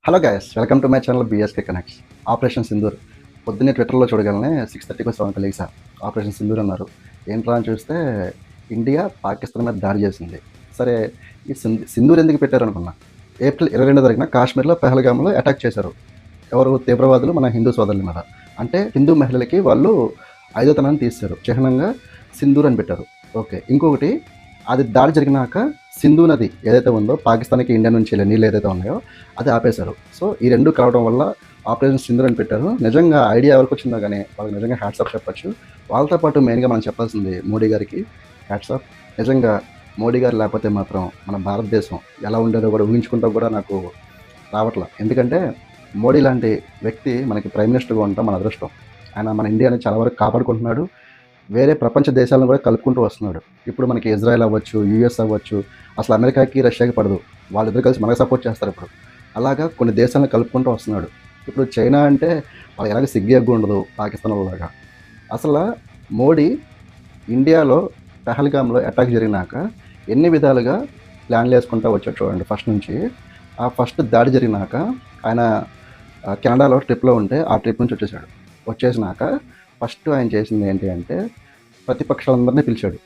Hello guys, welcome to my channel BSK connects. Operation Sindoor పొద్దున్నే ట్విట్టర్లో చూడగానే 6:30కి 7 లేసా. ఆపరేషన్ సింధూర్ అన్నారు. ఏంట్రా అని చూస్తే ఇండియా పాకిస్తాన్ మీద దాడి చేసింది. సరే, ఈ సింధూర్ ఎందుకు పెట్టారు అనుకున్నా. ఏప్రిల్ 22 జరిగిన కాశ్మీర్లో పెహల్గామ్లో అటాక్ చేశారు. ఎవరు తీవ్రవాదులు? మన హిందూ సోదరుల మీద. అంటే హిందూ మహిళలకి వాళ్ళు ఐదోతనాన్ని తీశారు. చిహ్నంగా సింధూర్ అని పెట్టారు. ఓకే, ఇంకొకటి, అది దాడి జరిగినాక సింధు నది ఏదైతే ఉందో పాకిస్తాన్కి ఇండియా నుంచి వెళ్ళే నీళ్ళు ఏదైతే ఉన్నాయో అది ఆపేశారు. సో ఈ రెండు కావడం వల్ల ఆపరేషన్ సింధూర్ అని పెట్టారు. నిజంగా ఐడియా ఎవరికి వచ్చిందో కానీ వాళ్ళకి నిజంగా హ్యాట్సాప్ చెప్పచ్చు. వాళ్ళతో పాటు మెయిన్గా మనం చెప్పాల్సింది మోడీ గారికి హ్యాట్సాప్. నిజంగా మోడీ గారు లేకపోతే మాత్రం మన భారతదేశం ఎలా ఉండేదో కూడా ఊహించుకుంటూ కూడా నాకు రావట్లా. ఎందుకంటే మోడీ లాంటి వ్యక్తి మనకి ప్రైమ్ మినిస్టర్గా ఉండటం మన అదృష్టం. ఆయన మన ఇండియాని చాలా వరకు కాపాడుకుంటున్నాడు. వేరే ప్రపంచ దేశాలను కూడా కలుపుకుంటూ వస్తున్నాడు. ఇప్పుడు మనకి ఇజ్రాయెల్ అవ్వచ్చు, యూఎస్ అవ్వచ్చు, అసలు అమెరికాకి రష్యాకి పడదు. వాళ్ళిద్దరు కలిసి మనకు సపోర్ట్ చేస్తారు. ఇప్పుడు అలాగా కొన్ని దేశాలను కలుపుకుంటూ వస్తున్నాడు. ఇప్పుడు చైనా అంటే వాళ్ళు ఎలాగ సిగ్గు ఉండదు పాకిస్తాన్ లాగా. అసలు మోడీ ఇండియాలో పెహల్గామ్లో అటాక్ జరిగినాక ఎన్ని విధాలుగా ప్లాన్లు వేసుకుంటూ వచ్చాడు చూడండి. ఫస్ట్ నుంచి ఆ ఫస్ట్ దాడి జరిగినాక ఆయన కెనడాలో ట్రిప్లో ఉంటే ఆ ట్రిప్ నుంచి వచ్చేసినాక ఫస్ట్ ఆయన చేసింది ఏంటి అంటే ప్రతిపక్షాలందరినీ పిలిచాడు.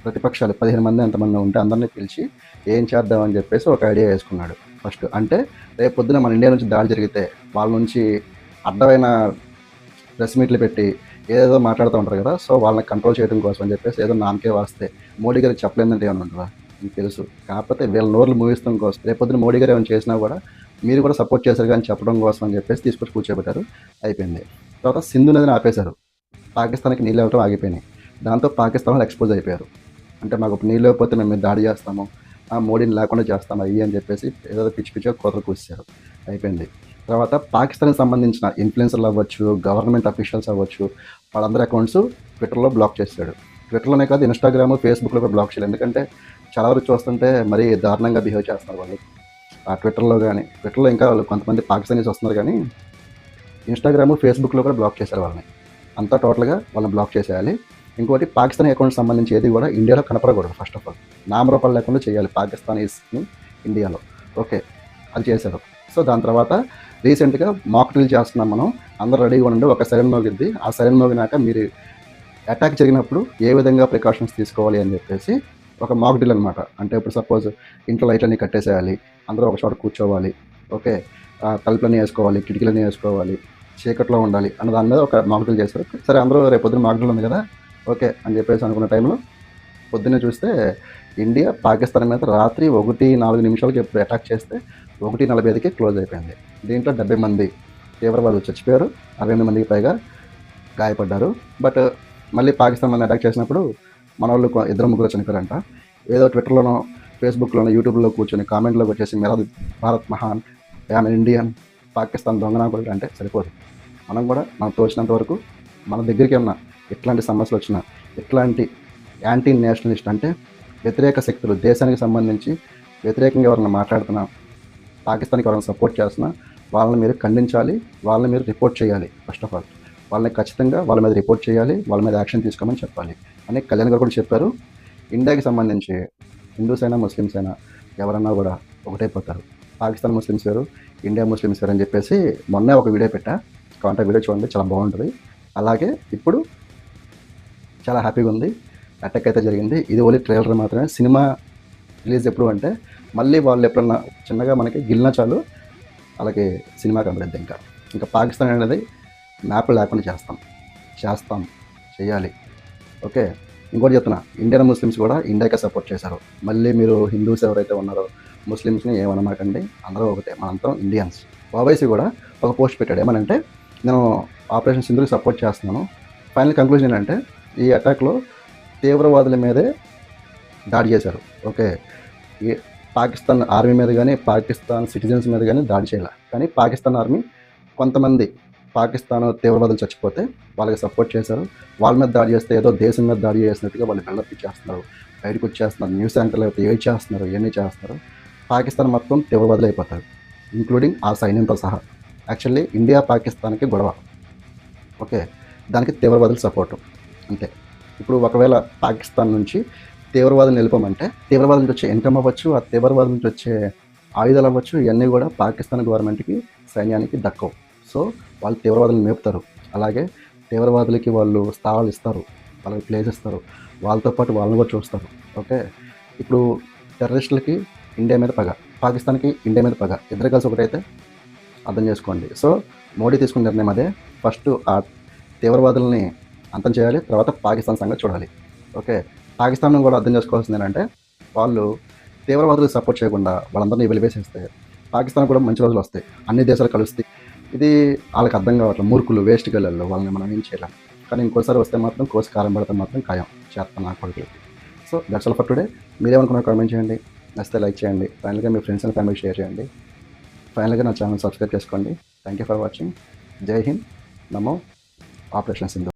ప్రతిపక్షాలు 15 మంది ఎంతమంది ఉంటే అందరినీ పిలిచి ఏం చేద్దామని చెప్పేసి ఒక ఐడియా వేసుకున్నాడు ఫస్ట్. అంటే రేపు పొద్దున మన ఇండియా నుంచి దాడి జరిగితే వాళ్ళ నుంచి అడ్డమైన ప్రెస్ మీట్లు పెట్టి ఏదేదో మాట్లాడుతూ ఉంటారు కదా. సో వాళ్ళని కంట్రోల్ చేయడం కోసం అని చెప్పేసి ఏదో నామకే వాస్తే మోడీ గారికి చెప్పలేదంటే ఏమైనా ఉంటుందా? మీకు తెలుసు. కాకపోతే వీళ్ళ నోర్లు మూగిస్తాం కోసం రేపు పొద్దున మోడీ గారు ఏమైనా చేసినా కూడా మీరు కూడా సపోర్ట్ చేశారు కానీ చెప్పడం కోసం అని చెప్పేసి తీసుకొచ్చి కూర్చోబెట్టారు. అయిపోయింది. తర్వాత సింధు నదిని ఆపేశారు. పాకిస్తాన్కి నీళ్ళు ఇవ్వటం ఆగిపోయినాయి. దాంతో పాకిస్తాన్ వాళ్ళు ఎక్స్పోజ్ అయిపోయారు. అంటే మాకు నీళ్ళు లేకపోతే మేము మీద దాడి చేస్తాము, మోడీని లేకుండా చేస్తాము అయ్యి అని చెప్పేసి ఏదో పిచ్చి పిచ్చిగా కోతలు కూర్చారు. అయిపోయింది. తర్వాత పాకిస్తాన్కి సంబంధించిన ఇన్ఫ్లుయెన్సర్లు అవ్వచ్చు, గవర్నమెంట్ అఫీషియల్స్ అవ్వచ్చు, వాళ్ళందరి అకౌంట్స్ ట్విట్టర్లో బ్లాక్ చేశాడు. ట్విట్టర్లోనే కాదు, ఇన్స్టాగ్రామ్, ఫేస్బుక్లో కూడా బ్లాక్ చేయాలి. ఎందుకంటే చాలా వరకు చూస్తుంటే మరీ దారుణంగా బిహేవ్ చేస్తున్నారు వాళ్ళు ఆ ట్విట్టర్లో. కానీ ట్విట్టర్లో ఇంకా వాళ్ళు కొంతమంది పాకిస్తానీస్ వస్తున్నారు, కానీ ఇన్స్టాగ్రామ్, ఫేస్బుక్లో కూడా బ్లాక్ చేశారు వాళ్ళని. అంతా టోటల్గా వాళ్ళని బ్లాక్ చేసేయాలి. ఇంకోటి, పాకిస్తానీ అకౌంట్కి సంబంధించి ఏది కూడా ఇండియాలో కనపడకూడదు. ఫస్ట్ ఆఫ్ ఆల్ నామరూపాలు లేకుండా చేయాలి పాకిస్తానీస్ని ఇండియాలో. ఓకే, అది చేశారు. సో దాని తర్వాత రీసెంట్గా మాక్ డ్రిల్ చేస్తున్నాం మనం, అందరూ రెడీగా ఉండండి, ఒక సైరన్ మోగిద్ది. ఆ సైరన్ మోగినాక మీరు అటాక్ జరిగినప్పుడు ఏ విధంగా ప్రికాషన్స్ తీసుకోవాలి అని చెప్పేసి ఒక మాక్ డ్రిల్ అనమాట. అంటే ఇప్పుడు సపోజ్ ఇంట్లో లైట్లన్నీ కట్టేసేయాలి, అందరూ ఒక చోట కూర్చోవాలి, ఓకే, తలుపులన్నీ వేసుకోవాలి, కిటికీలన్నీ వేసుకోవాలి, చీకట్లో ఉండాలి అన్న దాని మీద ఒక మాక్ డ్రిల్ చేశారు. సరే, అందరూ రేపు పొద్దున మాక్ డ్రిల్ ఉంది కదా, ఓకే అని చెప్పేసి అనుకున్న టైంలో పొద్దున్నే చూస్తే ఇండియా పాకిస్తాన్ మీద రాత్రి 1:04 ఎప్పుడు అటాక్ చేస్తే 1:45కి క్లోజ్ అయిపోయింది. దీంట్లో 70 మంది తీవ్రవాదులు చచ్చిపోయారు, 68 మందికి పైగా గాయపడ్డారు. బట్ మళ్ళీ పాకిస్తాన్ మీద అటాక్ చేసినప్పుడు మన వాళ్ళు 2-3 చనిపోయారంట. ఏదో ట్విట్టర్లోనో, ఫేస్బుక్లోనో, యూట్యూబ్లో కూర్చొని కామెంట్లోకి వచ్చేసి మెరా భారత్ మహాన్, ఐఎమ్ ఇండియన్, పాకిస్తాన్ దొంగనా కూడా అంటే సరిపోదు. మనం కూడా మనకు తోచినంత వరకు మన దగ్గరికి ఏమన్నా ఎట్లాంటి సమస్యలు వచ్చినా, ఎట్లాంటి యాంటీ నేషనలిస్ట్ అంటే వ్యతిరేక శక్తులు దేశానికి సంబంధించి వ్యతిరేకంగా ఎవరైనా మాట్లాడుతున్నా, పాకిస్తాన్కి ఎవరైనా సపోర్ట్ చేస్తున్నా వాళ్ళని మీరు ఖండించాలి, వాళ్ళని మీరు రిపోర్ట్ చేయాలి. ఫస్ట్ ఆఫ్ ఆల్ వాళ్ళని ఖచ్చితంగా వాళ్ళ మీద రిపోర్ట్ చేయాలి, వాళ్ళ మీద యాక్షన్ తీసుకోమని చెప్పాలి అని కళ్యాణ్ గారు కూడా చెప్పారు. ఇండియాకి సంబంధించి హిందూస్ అయినా, ముస్లిమ్స్ అయినా ఎవరన్నా కూడా ఒకటైపోతారు. పాకిస్తాన్ ముస్లిమ్స్ వేరు, ఇండియా ముస్లిమ్స్ వేరు అని చెప్పేసి మొన్నే ఒక వీడియో పెట్టా. కాబట్టి వీడియో చూడండి, చాలా బాగుంటుంది. అలాగే ఇప్పుడు చాలా హ్యాపీగా ఉంది. అటాక్ అయితే జరిగింది. ఇది ఓన్లీ ట్రైలర్ మాత్రమే. సినిమా రిలీజ్ ఎప్పుడు అంటే మళ్ళీ వాళ్ళు ఎప్పుడన్నా చిన్నగా మనకి గిల్లినా చాలు అలాగే సినిమా కనబడుద్ది. ఇంకా పాకిస్తాన్ అనేది మ్యాప్ లేకుండా చేస్తాం చేయాలి. ఓకే, ఇంకోటి చెప్తున్నా, ఇండియన్ ముస్లిమ్స్ కూడా ఇండియాకే సపోర్ట్ చేశారు. మళ్ళీ మీరు హిందూస్ ఎవరైతే ఉన్నారో ముస్లిమ్స్ని ఏమనమాకండి, అందరూ ఒకటే, మనందరం ఇండియన్స్. ఓవైసీ కూడా ఒక పోస్ట్ పెట్టాడు, ఏమనంటే నేను ఆపరేషన్ సింధూర్కి సపోర్ట్ చేస్తున్నాను. ఫైనల్ కంక్లూజన్ ఏంటంటే ఈ అటాక్లో తీవ్రవాదుల మీదే దాడి చేశారు. ఓకే, ఈ పాకిస్తాన్ ఆర్మీ మీద కానీ, పాకిస్తాన్ సిటిజన్స్ మీద కానీ దాడి చేయాలి. కానీ పాకిస్తాన్ ఆర్మీ కొంతమంది పాకిస్తాన్ తీవ్రవాదులు చచ్చిపోతే వాళ్ళకి సపోర్ట్ చేశారు. వాళ్ళ మీద దాడి చేస్తే ఏదో దేశం మీద దాడి చేసినట్టుగా వాళ్ళు బిల్డప్ ఇచ్చేస్తున్నారు, బయటకు వచ్చేస్తున్నారు, న్యూస్ యాంకర్లు అయితే ఏం చేస్తున్నారు, ఇవన్నీ చేస్తున్నారు. పాకిస్తాన్ మొత్తం తీవ్రవాదులు అయిపోతారు, ఇంక్లూడింగ్ ఆ సైన్యంతో సహా. యాక్చువల్లీ ఇండియా పాకిస్తాన్కి గొడవ, ఓకే, దానికి తీవ్రవాదులు సపోర్టు అంతే. ఇప్పుడు ఒకవేళ పాకిస్తాన్ నుంచి తీవ్రవాదులు నిలిపమంటే తీవ్రవాదం నుంచి వచ్చే ఇన్కమ్ అవ్వచ్చు, ఆ తీవ్రవాదం నుంచి వచ్చే ఆయుధాలు అవ్వచ్చు, ఇవన్నీ కూడా పాకిస్తాన్ గవర్నమెంట్కి, సైన్యానికి దక్కవు. సో వాళ్ళు తీవ్రవాదులను మేపుతారు. అలాగే తీవ్రవాదులకి వాళ్ళు స్థానాలు ఇస్తారు, వాళ్ళకి ప్లేస్ ఇస్తారు, వాళ్ళతో పాటు వాళ్ళని కూడా చూస్తారు. ఓకే, ఇప్పుడు టెర్రరిస్టులకి ఇండియా మీద పగ, పాకిస్తాన్కి ఇండియా మీద పగ, ఇద్దరు కలిసి ఒకటైతే అర్థం చేసుకోండి. సో మోడీ తీసుకున్న నిర్ణయం అదే, ఫస్ట్ ఆ తీవ్రవాదుల్ని అంతం చేయాలి, తర్వాత పాకిస్తాన్ సంగతి చూడాలి. ఓకే, పాకిస్తాన్ కూడా అర్థం చేసుకోవాల్సింది ఏంటంటే, వాళ్ళు తీవ్రవాదులకు సపోర్ట్ చేయకుండా వాళ్ళందరినీ వెలివేసేస్తే పాకిస్తాన్ కూడా మంచి రోజులు వస్తాయి, అన్ని దేశాలు కలుస్తాయి. ఇది వాళ్ళకి అర్థం కావట్లేదు, మూర్ఖులు, వేస్ట్ గల్లలు, వాళ్ళని మనం ఏం చేయలేం. కానీ ఇంకోసారి వస్తే మాత్రం కోసి కారం పడితే మాత్రం ఖాయం చేస్తాను నా కొడుకులకి. So that's all for today. మీరేమనుకున్నారు కామెంట్ చేయండి, నచ్చితే లైక్ చేయండి, ఫైనల్గా మీ ఫ్రెండ్స్ అండ్ ఫ్యామిలీకి షేర్ చేయండి. ఫైనల్గా నా ఛానల్ సబ్స్క్రైబ్ చేసుకోండి. Thank you for watching. Jai Hind. Namo. Operation Sindoor.